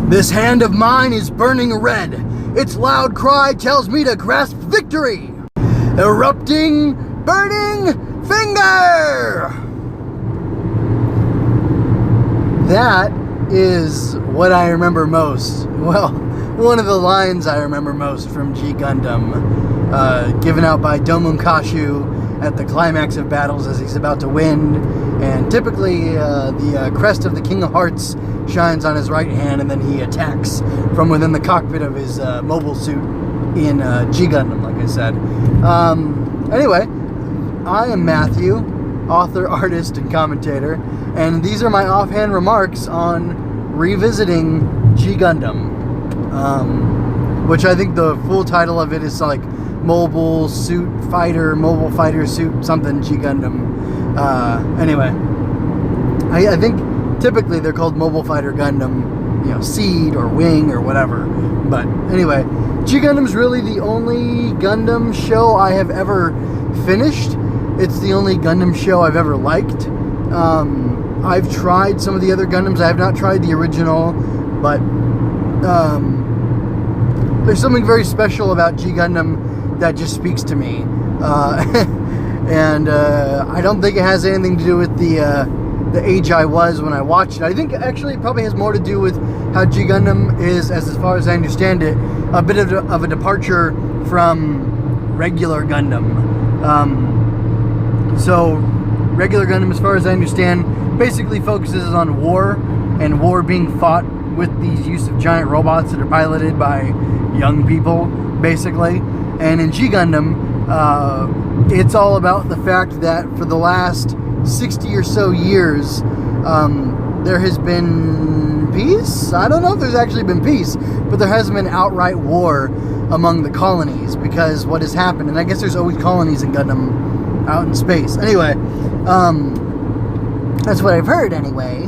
This hand of mine is burning red. Its loud cry tells me to grasp victory. Erupting, burning finger! That is what I remember most. Well, one of the lines I remember most from G Gundam, given out by Domon Kashu at the climax of battles as he's about to win. And typically, the crest of the King of Hearts shines on his right hand, and then he attacks from within the cockpit of his mobile suit in G Gundam, like I said. Anyway, I am Matthew, author, artist, and commentator, and these are my offhand remarks on Revisiting G Gundam, which I think the full title of it is like Mobile Fighter Suit something G Gundam. Anyway, I think typically they're called Mobile Fighter Gundam, Seed or Wing or whatever. But anyway, G Gundam's really the only Gundam show I have ever finished. It's the only Gundam show I've ever liked. I've tried some of the other Gundams. I have not tried the original, but there's something very special about G Gundam that just speaks to me. And I don't think it has anything to do with the age I was when I watched it. I think actually it probably has more to do with how G Gundam is, as far as I understand it, a bit of a departure from regular Gundam. So regular Gundam, as far as I understand, basically focuses on war, and war being fought with these use of giant robots that are piloted by young people, basically. And in G Gundam, it's all about the fact that for the last 60 or so years, there has been peace. I don't know if there's actually been peace, but there hasn't been outright war among the colonies, because what has happened, and I guess there's always colonies in Gundam out in space. Anyway, that's what I've heard anyway.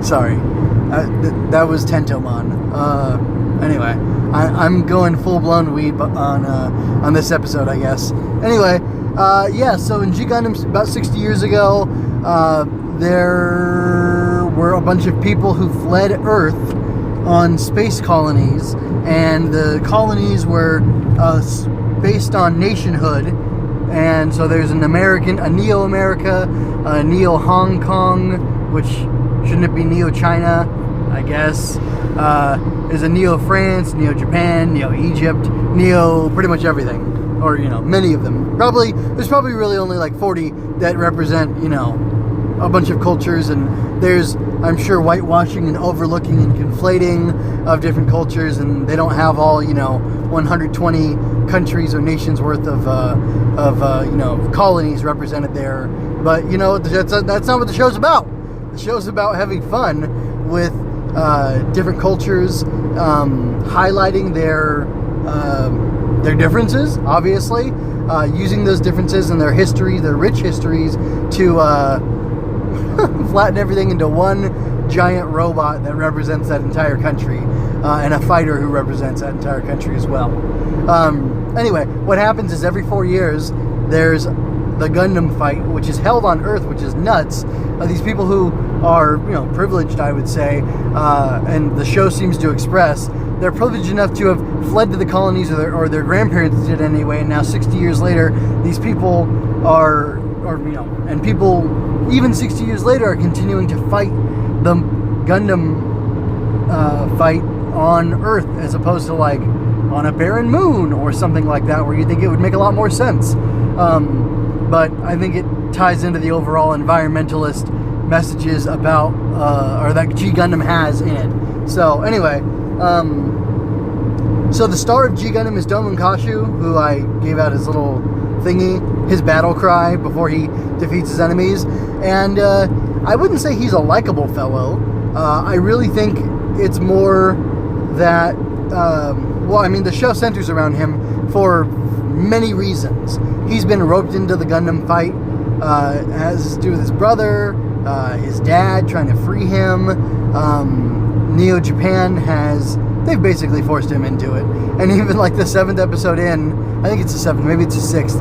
Sorry, that was Tentomon. Anyway, I'm going full-blown weeb on this episode, I guess. Anyway, yeah, so in G Gundam about 60 years ago, there were a bunch of people who fled Earth on space colonies, and the colonies were based on nationhood. And so there's an American, a Neo-America, a Neo-Hong Kong, which shouldn't it be Neo-China, I guess. There's a Neo-France, Neo-Japan, Neo-Egypt, Neo pretty much everything. Or, many of them. There's probably really only like 40 that represent, a bunch of cultures, and there's, I'm sure, whitewashing and overlooking and conflating of different cultures, and they don't have all, 120 countries or nations worth of colonies represented there. But, that's not what the show's about. The show's about having fun with different cultures, highlighting their differences, obviously, using those differences and their history, their rich histories, to flatten everything into one giant robot that represents that entire country, and a fighter who represents that entire country as well. Anyway, what happens is every 4 years, there's the Gundam fight, which is held on Earth, which is nuts. These people who are, privileged, I would say, and the show seems to express, they're privileged enough to have fled to the colonies, or their grandparents did anyway, and now 60 years later, these people and people even 60 years later are continuing to fight the Gundam fight on Earth, as opposed to like on a barren moon or something like that, where you think it would make a lot more sense. But I think it ties into the overall environmentalist messages about, or that G Gundam has in it. So anyway, so the star of G Gundam is Domon Kashu, who I gave out his little thingy, his battle cry before he defeats his enemies. And I wouldn't say he's a likable fellow. I really think it's more that, the show centers around him for many reasons. He's been roped into the Gundam fight, has to do with his brother, his dad trying to free him. Neo-Japan they've basically forced him into it. And even like the 7th episode in, I think it's the 7th, maybe it's the 6th,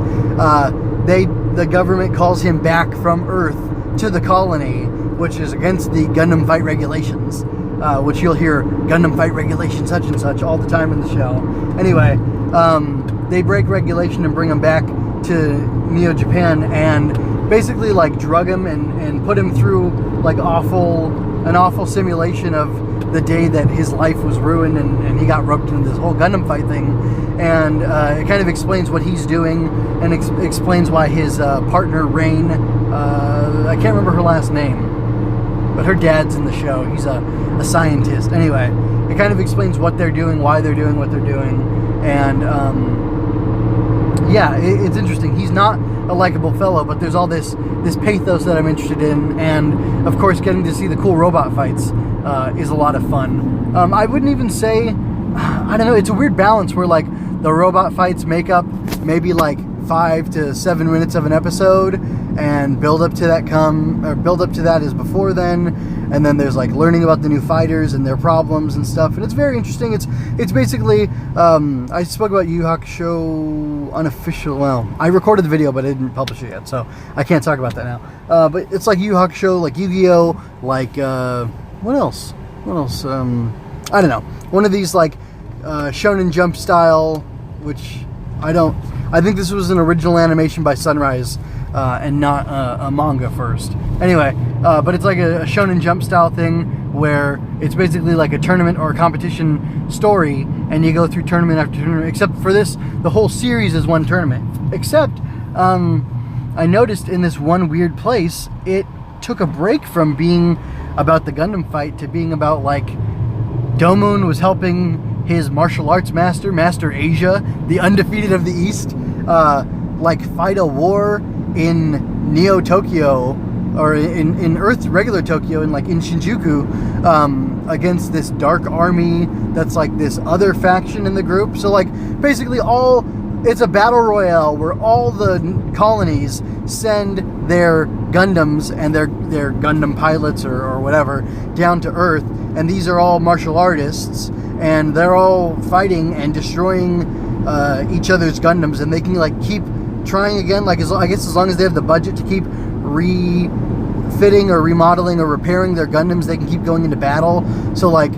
the government calls him back from Earth to the colony, which is against the Gundam fight regulations. which you'll hear Gundam fight regulation such and such all the time in the show. Anyway, they break regulation and bring him back to Neo Japan and basically like drug him and put him through like an awful simulation of the day that his life was ruined and he got roped into this whole Gundam fight thing. And it kind of explains what he's doing and explains why his partner Rain, I can't remember her last name, but her dad's in the show. He's a scientist. Anyway, it kind of explains what they're doing, why they're doing what they're doing, and yeah, it's interesting. He's not a likable fellow, but there's all this pathos that I'm interested in, and of course getting to see the cool robot fights is a lot of fun. I wouldn't even say, I don't know, it's a weird balance where like the robot fights make up maybe like 5 to 7 minutes of an episode, and build up to that is before then, and then there's like learning about the new fighters and their problems and stuff, and it's very interesting. It's basically I spoke about Yu Yu Hakusho unofficial. Well, I recorded the video, but I didn't publish it yet, so I can't talk about that now. But it's like Yu Yu Hakusho, like Yu-Gi-Oh, like what else? I don't know. One of these like Shonen Jump style, which I think this was an original animation by Sunrise and not a manga first. Anyway, but it's like a Shonen Jump style thing where it's basically like a tournament or a competition story, and you go through tournament after tournament. Except for this, the whole series is one tournament. Except I noticed in this one weird place, it took a break from being about the Gundam fight to being about like Domun was helping his martial arts Master Asia, the undefeated of the East, like fight a war in Neo Tokyo, or in Earth regular Tokyo, in Shinjuku, against this dark army that's like this other faction in the group. So like basically it's a battle royale where all the colonies send their Gundams and their Gundam pilots or whatever down to Earth, and these are all martial artists, and they're all fighting and destroying each other's Gundams, and they can like keep trying again, like I guess as long as they have the budget to keep refitting or remodeling or repairing their Gundams, they can keep going into battle. So like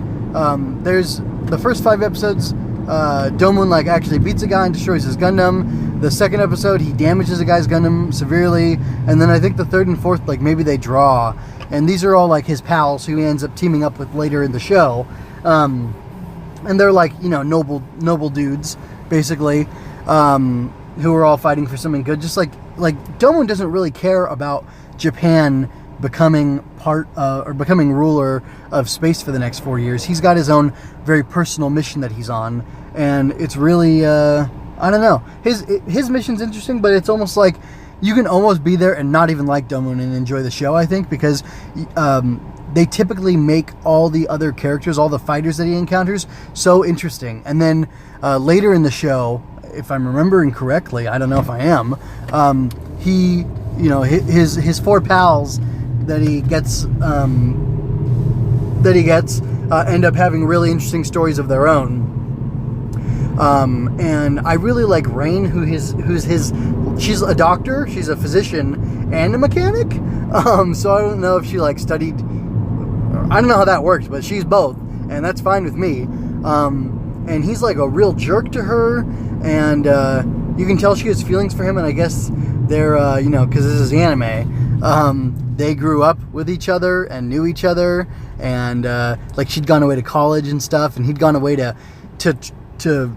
there's the first 5 episodes, Domun like actually beats a guy and destroys his Gundam. The second episode, he damages a guy's Gundam severely, and then I think the third and fourth, like maybe they draw, and these are all like his pals who he ends up teaming up with later in the show, and they're like, you know, noble dudes basically, who are all fighting for something good. Just like Domun doesn't really care about Japan becoming becoming ruler of space for the next 4 years. He's got his own very personal mission that he's on, and it's really I don't know. His mission's interesting, but it's almost like you can almost be there and not even like Domun and enjoy the show, I think, because they typically make all the other characters, all the fighters that he encounters, so interesting. And then later in the show, if I'm remembering correctly, I don't know if I am, he, you know, his 4 pals that he gets end up having really interesting stories of their own. And I really like Rain, she's a doctor, she's a physician and a mechanic. So I don't know if she like studied, I don't know how that works, but she's both, and that's fine with me. And he's like a real jerk to her, and you can tell she has feelings for him, and I guess they're, you know, because this is anime, they grew up with each other and knew each other, and like she'd gone away to college and stuff, and he'd gone away to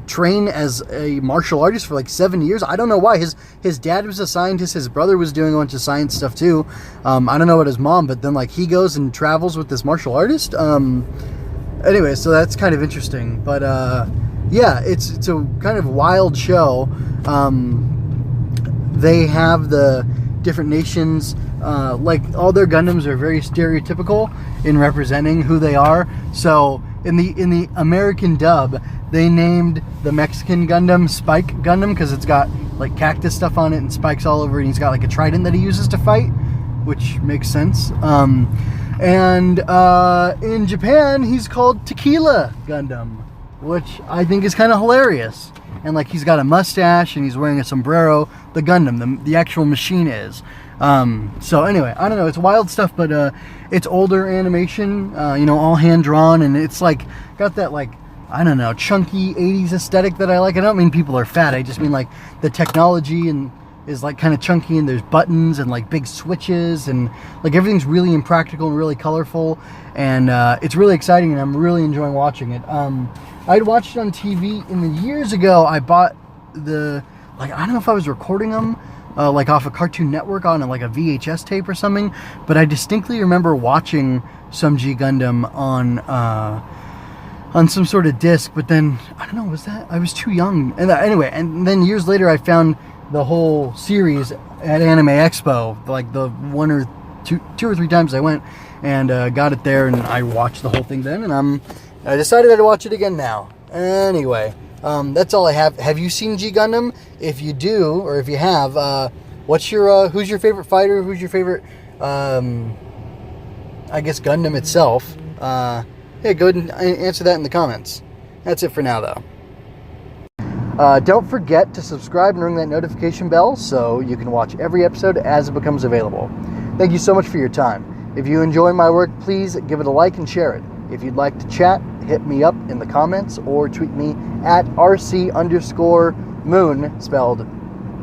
train as a martial artist for like 7 years. I don't know why. His dad was a scientist, his brother was doing a bunch of science stuff too. I don't know about his mom, but then like he goes and travels with this martial artist. Anyway, so that's kind of interesting. But yeah, it's a kind of wild show. They have the different nations, like all their Gundams are very stereotypical in representing who they are. So in the American dub, they named the Mexican Gundam Spike Gundam because it's got like cactus stuff on it and spikes all over it, and he's got like a trident that he uses to fight, which makes sense. And in Japan, he's called Tequila Gundam, which I think is kind of hilarious. And like he's got a mustache and he's wearing a sombrero. The Gundam, the actual machine is. So anyway, I don't know. It's wild stuff, but it's older animation, you know, all hand drawn, and it's like got that like, I don't know, chunky 80s aesthetic that I like. I don't mean people are fat. I just mean like the technology and is like kind of chunky, and there's buttons and like big switches, and like everything's really impractical and really colorful, and it's really exciting, and I'm really enjoying watching it. I'd watched it on TV in the years ago. I bought the, like, I don't know if I was recording them like off a Cartoon Network on like a VHS tape or something, but I distinctly remember watching some G Gundam on some sort of disc. But then I don't know, was that, I was too young, and anyway, and then years later I found the whole series at Anime Expo, like the two or three times I went, and got it there, and I watched the whole thing then, and I decided I'd watch it again now. Anyway, that's all I have. Have you seen G Gundam? If you do, or if you have, what's your who's your favorite fighter? Who's your favorite I guess Gundam itself? Yeah, go ahead and answer that in the comments. That's it for now, though. Don't forget to subscribe and ring that notification bell so you can watch every episode as it becomes available. Thank you so much for your time. If you enjoy my work, please give it a like and share it. If you'd like to chat, hit me up in the comments or tweet me at RC_moon, spelled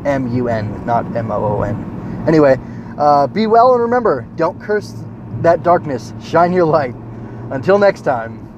M-U-N, not M-O-O-N. Anyway, be well, and remember, don't curse that darkness. Shine your light. Until next time.